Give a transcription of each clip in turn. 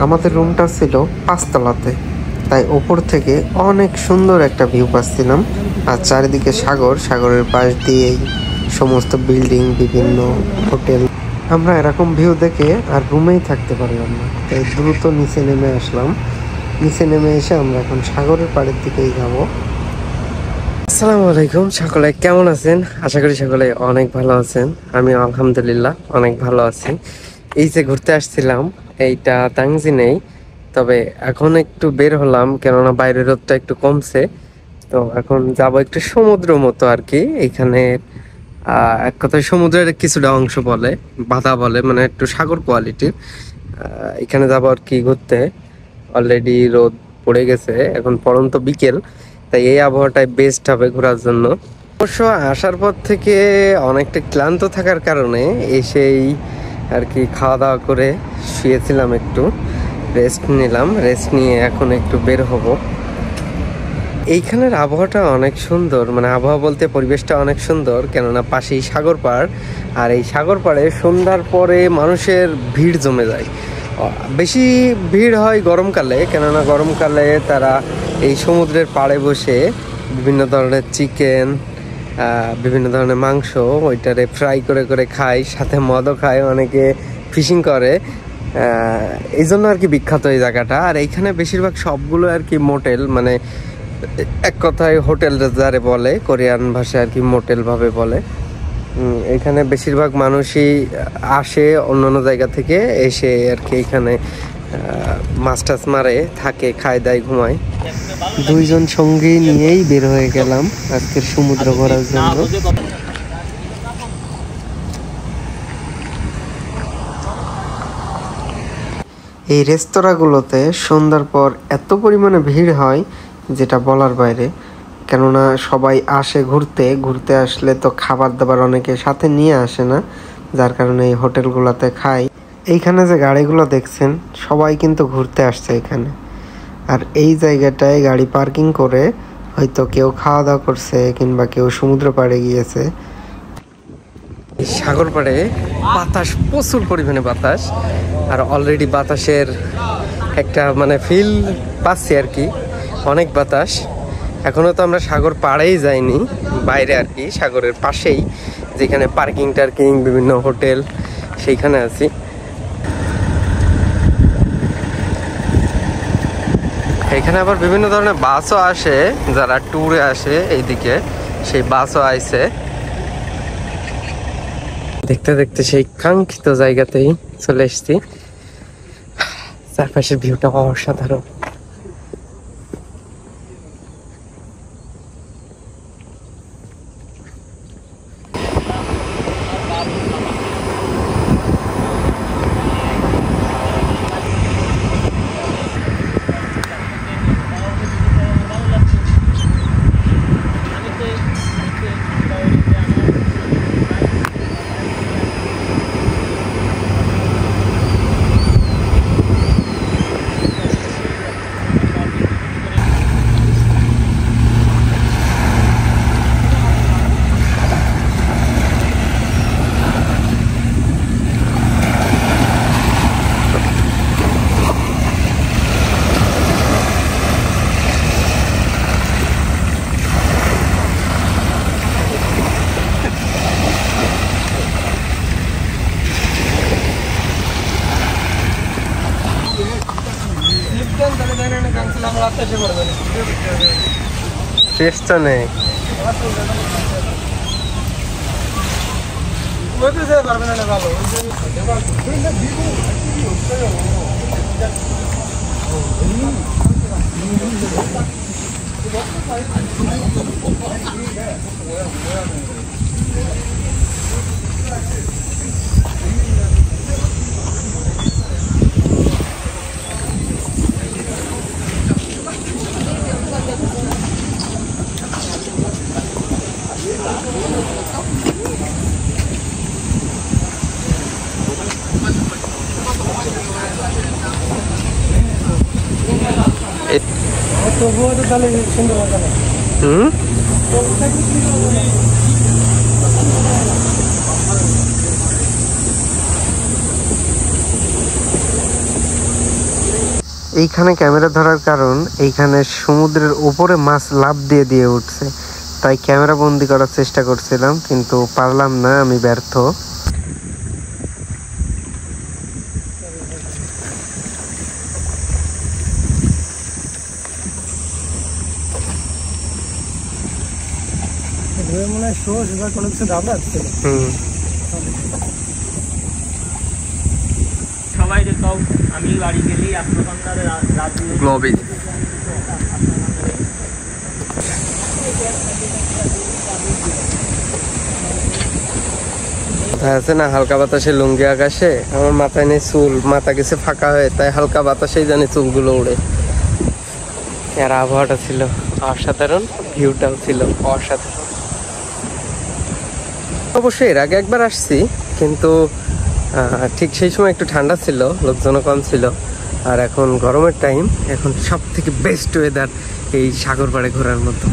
আমাদের রুমটা ছিল 5 তলাতে, তাই ওপর থেকে অনেক সুন্দর একটা ভিউ পাচ্ছিলাম। আর চারিদিকে সাগর, সাগরের পাশ দিয়েই সমস্ত বিল্ডিং, বিভিন্ন হোটেল। আমরা এরকম ভিউ দেখে আর রুমেই থাকতে পারলাম না, তাই দ্রুত নিচে নেমে আসলাম। নিচে নেমে এসে আমরা এখন সাগরের পাড়ের দিকেই যাব। আসসালামু আলাইকুম, সকলে কেমন আছেন? আশা করি সকলে অনেক ভালো আছেন। আমি আলহামদুলিল্লাহ অনেক ভালো আছি। এই যে ঘুরতে আসছিলাম, এইটা তাংজিনেই, তবে এখন একটু বের হলাম কেননা বাইরের রোদটা একটু কমছে। তো এখন যাব একটু সমুদ্র মতো আর কি। এখানে এক কথায় সমুদ্রের কিছুটা অংশ বলে, বাধা বলে, মানে একটু সাগর কোয়ালিটির। এখানে যাবো আর কি ঘুরতে। অলরেডি রোদ পড়ে গেছে, এখন পড়ন্ত বিকেল, তাই এই আবহাওয়াটাই বেস্ট হবে ঘোরার জন্য। অবশ্য আসার পর থেকে অনেকটা ক্লান্ত থাকার কারণে এসেই আর কি খাওয়া দাওয়া করে শুয়েছিলাম, একটু রেস্ট নিলাম। রেস্ট নিয়ে এখন একটু বের হব। এইখানের আবহাওয়াটা অনেক সুন্দর, মানে আবহাওয়া বলতে পরিবেশটা অনেক সুন্দর, কেননা পাশেই সাগর পাড়। আর এই সাগর পাড়ে সন্ধ্যার পরে মানুষের ভিড় জমে যায়। বেশি ভিড় হয় গরমকালে, কেননা গরমকালে তারা এই সমুদ্রের পাড়ে বসে বিভিন্ন ধরনের চিকেন, বিভিন্ন ধরনের মাংস ওইটারে ফ্রাই করে করে খায়, সাথে মদও খায়, অনেকে ফিশিং করে। এই জন্য আর কি বিখ্যাত এই জায়গাটা। আর এইখানে বেশিরভাগ সবগুলো আর কি মোটেল, মানে এক কথায় হোটেল যারে বলে, কোরিয়ান ভাষায় আর কি মোটেল ভাবে বলে। এখানে বেশিরভাগ মানুষই আসে অন্যান্য জায়গা থেকে এসে আর কি এখানে মাছ টাছ মারে, থাকে, খায় দায়, ঘুমায়। দুইজন সঙ্গী নিয়েই বের হয়ে গেলাম আজকের সমুদ্র ঘোরার জন্য। এই রেস্তোরাঁগুলোতে সন্ধ্যার পর এত পরিমাণে ভিড় হয় যেটা বলার বাইরে, কেননা সবাই আসে ঘুরতে। ঘুরতে আসলে তো খাবার দাবার অনেকে সাথে নিয়ে আসে না, যার কারণে এই হোটেলগুলোতে খায়। এইখানে যে গাড়িগুলো দেখছেন, সবাই কিন্তু ঘুরতে আসছে এখানে। আর এই জায়গাটায় গাড়ি পার্কিং করে হয়তো কেউ খাওয়া দাওয়া করছে কিংবা কেউ সমুদ্র পাড়ে গিয়েছে। সাগর পাড়ে বাতাস, প্রচুর পরিমাণে বাতাস। আর অলরেডি বাতাসের একটা মানে ফিল পাচ্ছি আর কি, অনেক বাতাস। এখনো তো আমরা সাগর পাড়েই যাইনি, বাইরে আর কি সাগরের পাশেই যেখানে পার্কিং টার্কিং বিভিন্ন হোটেল, সেইখানে আছি। এখানে আবার বিভিন্ন ধরনের বাসও আসে, যারা ট্যুরে আসে এইদিকে, সেই বাসও আইছে। দেখতে দেখতে সেই কাঙ্ক্ষিত জায়গাতেই চলে এসেছি। চারপাশের ভিউটা অসাধারণ। চেষ্টা নেই এইখানে ক্যামেরা ধরার কারণ এইখানে সমুদ্রের উপরে মাছ লাফ দিয়ে দিয়ে উঠছে, তাই ক্যামেরা বন্দি করার চেষ্টা করছিলাম কিন্তু পারলাম না, আমি ব্যর্থ। সবাই দেখাও, আমি বাড়ি গেলেই আপনার রাত গ্লোবি আছে না, হালকা বাতাসে লুঙ্গি আকাশে, আমার মাথায় নেই চুল, মাথা গেছে ফাঁকা হয়ে, তাই হালকা বাতাসেই জানি চুলগুলো উড়ে। আর আবহাওয়াটা ছিল অসাধারণ, ভিউটাও ছিল অসাধারণ। অবশ্যই এর আগে একবার আসছি, কিন্তু ঠিক সেই সময় একটু ঠান্ডা ছিল, লোকজনও কম ছিল। আর এখন গরমের টাইম, এখন সব থেকে বেস্ট ওয়েদার এই সাগর পাড়ে ঘোরার মতো।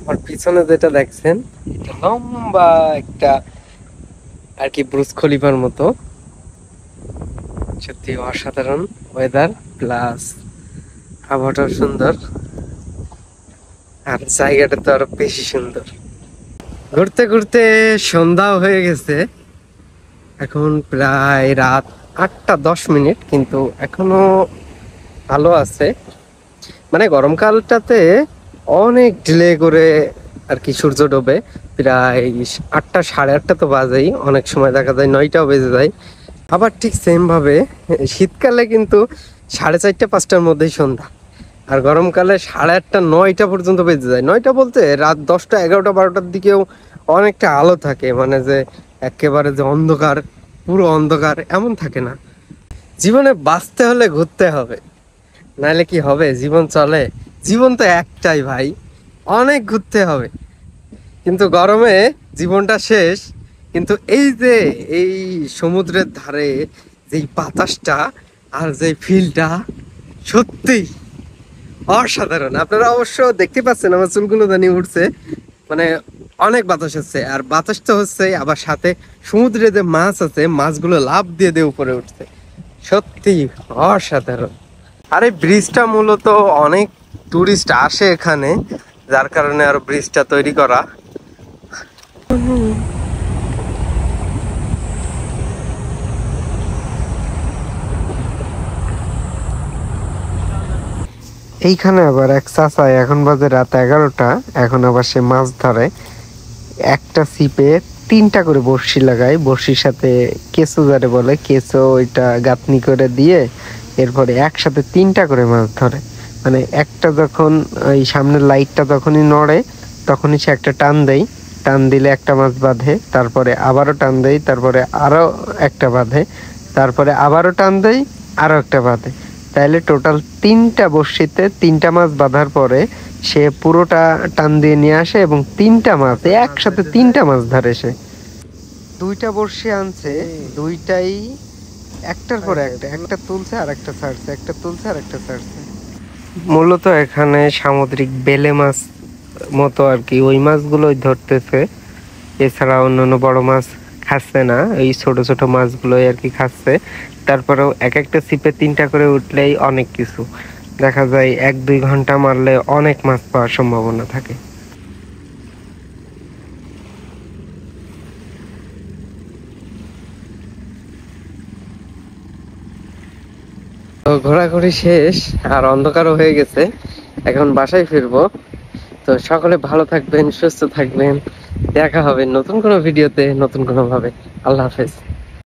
আর পিছনে যেটা দেখছেন, এটা লম্বা একটা আর কি ব্রুজ খলিফার মতো। সত্যি অসাধারণ ওয়েদার, প্লাস আবহাওয়াটাও সুন্দর, আর জায়গাটা তো আরো বেশি সুন্দর। ঘুরতে ঘুরতে সন্ধ্যাও হয়ে গেছে, এখন প্রায় রাত 8টা 10 মিনিট, কিন্তু এখনো আলো আছে। মানে গরমকালটাতে অনেক ডিলে করে আর কি সূর্য ডোবে, প্রায় 8টা 8:30 তো বাজেই, অনেক সময় দেখা যায় 9টাও বেজে যায়। আবার ঠিক সেম ভাবে শীতকালে কিন্তু 4:30 5টার মধ্যেই সন্ধ্যা, আর গরমকালে 8:30 9টা পর্যন্ত বেজে যায়। 9টা বলতে রাত 10টা 11টা 12টার দিকেও অনেকটা আলো থাকে, মানে যে একেবারে যে অন্ধকার, পুরো অন্ধকার এমন থাকে না। জীবনে বাঁচতে হলে ঘুরতে হবে, নাহলে কি হবে? জীবন চলে? জীবন তো একটাই ভাই, অনেক ঘুরতে হবে। কিন্তু গরমে জীবনটা শেষ। কিন্তু এই যে এই সমুদ্রের ধারে যেই বাতাসটা আর যে ফিলটা, সত্যি অসাধারণ। আপনারা অবশ্য দেখতে পাচ্ছেন আমার চুলগুলো দানি উঠছে, মানে অনেক বাতাস হচ্ছে। আর বাতাসটা হচ্ছে আবার সাথে সমুদ্রে যে মাছ আছে, মাছগুলো লাফ দিয়ে দিয়ে উপরে উঠছে, সত্যি অসাধারণ। আর এই ব্রিজটা মূলত অনেক টুরিস্ট আসে এখানে, যার কারণে আর ব্রিজটা তৈরি করা। এইখানে আবার এক চাচা, এখন বাজে রাত 11টা, এখন আবার সে মাছ ধরে। একটা ছিপে 3টা করে বড়শি লাগায়, বড়শির সাথে কেঁচো যারে বলে, কেঁচো ওইটা গাঁথনি করে দিয়ে এরপরে একসাথে 3টা করে মাছ ধরে। মানে একটা যখন ওই সামনের লাইটটা যখনই নড়ে, তখনই সে একটা টান দেয়, টান দিলে একটা মাছ বাঁধে, তারপরে আবারও টান দেয়, তারপরে আরো একটা বাঁধে, তারপরে আবারও টান দেয়, আরো একটা বাঁধে। তাইলে টোটাল 3টা বড়শিতে 3টা মাছ বাঁধার পরে সে পুরোটা টান দিয়ে নিয়ে আসে এবং 3টা মাছ একসাথে 3টা মাছ ধরে সে। 2টা বড়শি আনছে, 2টাই একটার পর একটা, একটা তুলছে আর একটা ছাড়ছে, একটা তুলছে আর একটা ছাড়ছে। মূলত এখানে সামুদ্রিক বেলে মাছ মতো আর কি ওই মাছগুলোই ধরতেছে, এছাড়া অন্যান্য বড় মাছ খাচ্ছে না, এই ছোট ছোট মাছগুলোই আর কি খাচ্ছে। তারপরেও এক একটা ছিপে 3টা করে উঠলেই অনেক কিছু দেখা যায়, 1-2 ঘন্টা মারলে অনেক মাছ পাওয়ার সম্ভাবনা থাকে। তো ঘোরাঘুরি শেষ আর অন্ধকারও হয়ে গেছে, এখন বাসায় ফিরবো। তো সকলে ভালো থাকবেন, সুস্থ থাকবেন, দেখা হবে নতুন কোনো ভিডিওতে নতুন কোনো ভাবে। আল্লাহ হাফেজ।